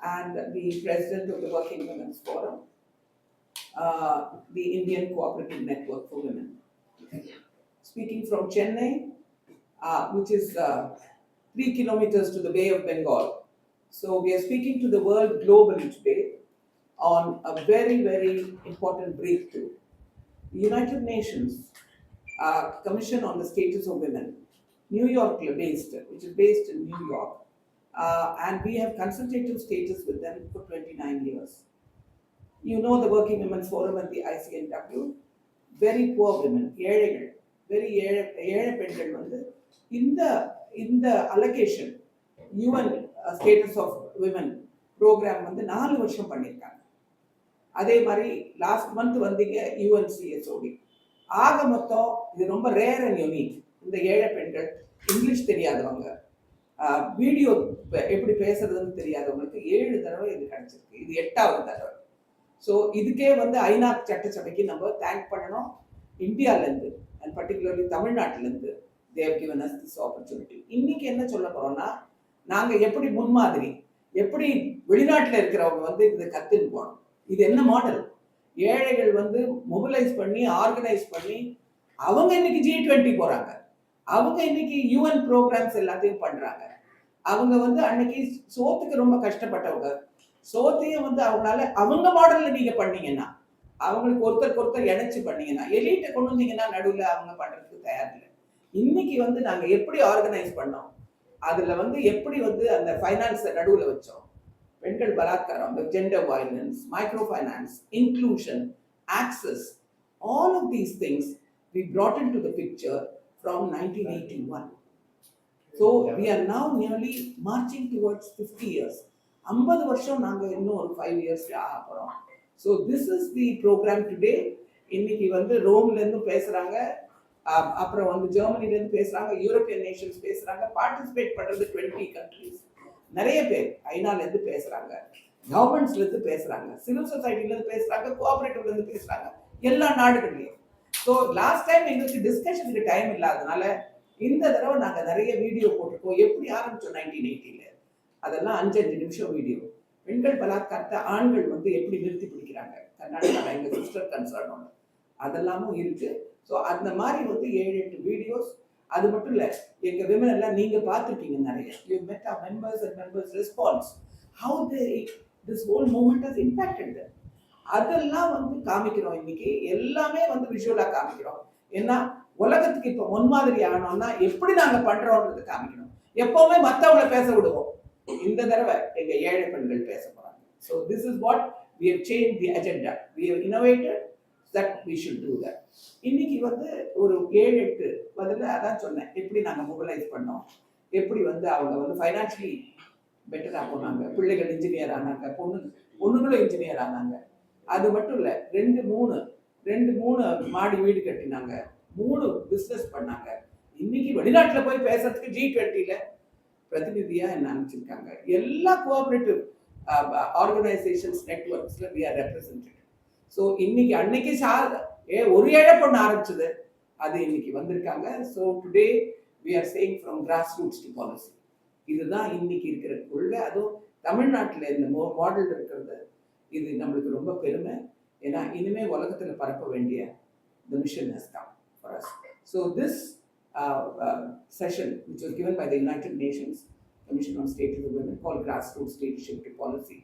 and the president of the Working Women's Forum, the Indian Cooperative Network for Women. Speaking from Chennai, which is 3 kilometers to the Bay of Bengal. So we are speaking to the world globally today on a very, very important breakthrough. The United Nations Commission on the Status of Women, New York based, which is based in New York, and we have consultative status with them for 29 years. You know the Working Women's Forum and the ICNW, very poor women, ஏழைகள், very ஏழை பெண்கள் வந்து இந்த allocation UN status of women programme வந்து 4 வருஷம் பண்ணியிருக்காங்க. அதே மாதிரி லாஸ்ட் மந்த் வந்தீங்க யூஎன்சிஎஸ்ஓடி. ஆக மொத்தம் இது ரொம்ப ரேர் அண்ட் யூனிக். இந்த ஏழை பெண்கள், இங்கிலீஷ் தெரியாதவங்க, வீடியோ எப்படி பேசுறதுன்னு தெரியாதவங்களுக்கு 7 தடவை இது கிடைச்சிருக்கு. இது 8வது தடவை. ஸோ இதுக்கே வந்து ஐநா சட்டசபைக்கு நம்ம தேங்க் பண்ணணும். இந்தியாவிலேருந்து அண்ட் பர்டிகுலர்லி தமிழ்நாட்டிலேருந்து they've given us this opportunity. இன்னைக்கு என்ன சொல்ல போறோம்னா, நாங்கள் எப்படி முன்மாதிரி, எப்படி வெளிநாட்டில் இருக்கிறவங்க வந்து இதை கற்றுன்னு போகணும். இது என்ன மாடல்? ஏழைகள் வந்து மொபிலைஸ் பண்ணி ஆர்கனைஸ் பண்ணி அவங்க இன்னைக்கு G20 போறாங்க. அவங்க இன்னைக்கு யூஎன் ப்ரோக்ராம்ஸ் எல்லாத்தையும் பண்றாங்க. அவங்க வந்து அன்னைக்கு சோத்துக்கு ரொம்ப கஷ்டப்பட்டவங்க. சோத்தையும் வந்து அவங்களால அவங்க மாடல்ல நீங்க பண்ணீங்கன்னா, அவங்களுக்கு ஒருத்தருக்கு இணைச்சு பண்ணீங்கன்னா, எலிட்டை கொண்டு வந்தீங்கன்னா நடுவில் அவங்க பண்றதுக்கு தயார் இல்லை. இன்னைக்கு வந்து நாங்க எப்படி ஆர்கனைஸ் பண்ணோம், அதுல வந்து எப்படி வந்து அந்த ஃபைனான்ஸை நடுவில் வச்சோம், பெண்கள் பலாத்காரம், gender violence, micro finance, inclusion, access, all of these things we brought into the picture from 1981. So we are now nearly marching towards 50 years. 50 வருஷம் நாங்கள் இன்னும் ஒரு 5 இயர்ஸ் ஆக போகிறோம். So this is the programme today. இன்னைக்கு வந்து ரோம்லேருந்து பேசுகிறாங்க, அப்புறம் வந்து ஜெர்மனிலேருந்து பேசுகிறாங்க, யூரோப்பியன் நேஷன்ஸ் பேசுகிறாங்க. பார்ட்டிசிபேட் பண்ணுறது 20 கண்ட்ரிஸ். நிறைய பேர் ஐநாலேருந்து பேசுகிறாங்க, கவர்மெண்ட்ஸ்லேருந்து பேசுகிறாங்க, சிவில் சொசைட்டிலேருந்து பேசுகிறாங்க, கோஆபரேட்டிவ்லேருந்து பேசுகிறாங்க, எல்லா நாடுகள்லையும். ஸோ லாஸ்ட் டைம் எங்களுக்கு டிஸ்கஷனுக்கு டைம் இல்லாதனால இந்த தடவை நாங்கள் நிறைய வீடியோ போட்டிருக்கோம். எப்படி ஆரம்பித்தோம் 1980ல், அதெல்லாம் 5 நிமிஷம் வீடியோ. பெண்கள் பலாத்காரத்தை ஆண்கள் வந்து எப்படி நிறுத்தி பிடிக்கிறாங்க கர்நாடகாவில், எங்கள் சிஸ்டர் கன்சர்ன் அதெல்லாமும் இருக்கு. ஸோ அந்த மாதிரி வந்து 7-8 வீடியோஸ். அது மட்டும் இல்லை, எங்கள் விமன் எல்லாம் நீங்கள் பார்த்துருக்கீங்க நிறைய. You met our members and members response, how this whole movement has impacted them. அதெல்லாம் வந்து காமிக்கிறோம். இன்னைக்கு எல்லாமே வந்து விஷுவலாக காமிக்கிறோம். ஏன்னா உலகத்துக்கு இப்போ முன்மாதிரி ஆனோம்னா எப்படி நாங்கள் பண்றோம்ன்றது காமிக்கணும். எப்பவுமே மற்றவங்களை பேச விடுவோம். இந்த தடவை எங்க ஏழை பெண்கள் பேச போறாங்க. So this is what we have change the agenda. We have innovated that we should do that. இன்னைக்கு வந்து ஒரு 7-8 பதில் அதான் சொன்னேன். எப்படி நாங்கள் மொபிலைஸ் பண்ணோம், எப்படி வந்து அவங்க வந்து ஃபைனான்சியலி பெட்டராக போனாங்க, பிள்ளைகள் இன்ஜினியர் ஆனாங்க, பொண்ணுங்களும் இன்ஜினியர் ஆனாங்க. அது மட்டும் இல்லை, 2-3 மாடி வீடு கட்டினாங்க, 3 பிஸ்னஸ் பண்ணாங்க. இன்னைக்கு வெளிநாட்டில் போய் பேசுறதுக்கு G20ல பிரதிநிதியா என்ன அனுப்பிச்சிருக்காங்க. எல்லா கோஆபரேட்டிவ் ஆர்கனைசேஷன்ஸ் நெட்வொர்க்ஸ்ல we are represented. ஸோ இன்னைக்கு அன்னைக்கு ஒரு ஏழை பொண்ணு ஆரம்பிச்சது, அது இன்னைக்கு வந்திருக்காங்க. So today we are saying from grassroots to policy. இதுதான் இன்னைக்கு இருக்கிற கொள்கை. அதுவும் தமிழ்நாட்டில் இந்த மாடல் இருக்கிறது, இது நம்மளுக்கு ரொம்ப பெருமை. ஏன்னா இனிமே உலகத்தில் பரப்ப வேண்டிய the mission has come for us. So this session, which was given by the United Nations Commission on Status of Women, called Grassroots Leadership to Policy.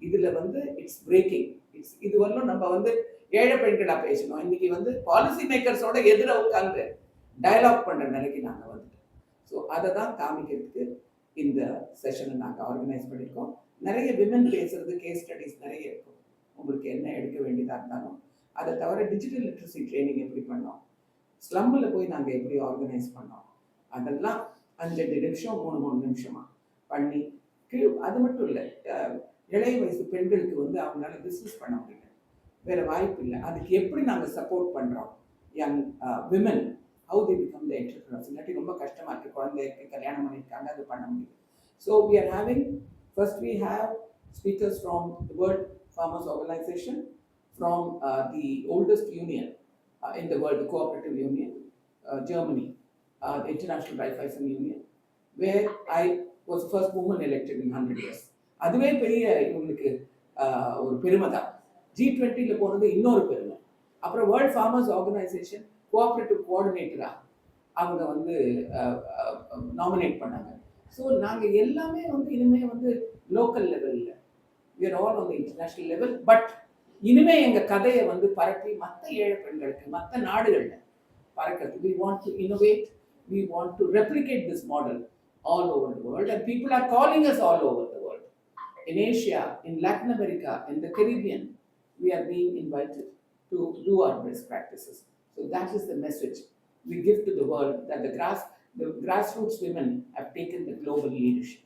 இதுல வந்து இட்ஸ் பிரேக்கிங். இது வரலும் நம்ம வந்து ஏழை பெண்களா பேசணும். இன்னைக்கு வந்து பாலிசி மேக்கர்ஸோட எதிர உட்காந்து டயலாக் பண்ற நிலைக்கு நாங்கள் வந்துட்டோம். ஸோ அதை தான் காமிக்கிறதுக்கு இந்த செஷனை நாங்கள் ஆர்கனைஸ் பண்ணியிருக்கோம். நிறைய விமன் பேசுறது, கேஸ் ஸ்டடிஸ் நிறைய இருக்கும். உங்களுக்கு என்ன எடுக்க வேண்டியதாக இருந்தாலும், அதை தவிர டிஜிட்டல் லிட்ரஸி ட்ரைனிங் எப்படி பண்ணோம், ஸ்லம்மில் போய் நாங்கள் எப்படி ஆர்கனைஸ் பண்ணோம், அதெல்லாம் 5 நிமிஷம் 3 நிமிஷமா பண்ணி அது மட்டும் இல்லை, இளைய வயசு பெண்களுக்கு வந்து அவங்களால பிஸ்னஸ் பண்ண முடியல, வேற வாய்ப்பு இல்லை. அதுக்கு எப்படி நாங்கள் சப்போர்ட் பண்ணுறோம் young women, how they become the entrepreneurs. இல்லாட்டி ரொம்ப கஷ்டமாக இருக்குது, குழந்தை இருக்குது, கல்யாணம் பண்ணியிருக்காங்க, அது பண்ண முடியும். So we are having, first we have speakers from the world farmers organisation, from the oldest union in the world, the Cooperative Union, Germany, the International Raiffeisen Union, where I was the first woman elected in 100 years. அதுவே பெரிய இவங்களுக்கு ஒரு பெருமை தான். G20ல போனது இன்னொரு பெருமை. அப்புறம் வேர்ல்ட் ஃபார்மர்ஸ் ஆர்கனைசேஷன் கோஆப்ரேட்டிவ் கோஆர்டினேட்டரா அவங்க வந்து நாமினேட் பண்ணாங்க. ஸோ நாங்கள் எல்லாமே வந்து இனிமே வந்து லோக்கல் லெவலில், we are all on the international level, but இனிமே எங்கள் கதையை வந்து பரப்பி மற்ற ஏழை பெண்களுக்கு மற்ற நாடுகளில் பறக்கிறது. We want to innovate, we want to replicate this model all over the world, and people are calling us all over the world. In Asia, in Latin America, in the Caribbean, we are being invited to do our best practices. So that is the message we give to the world, that the grassroots women have taken the global leadership.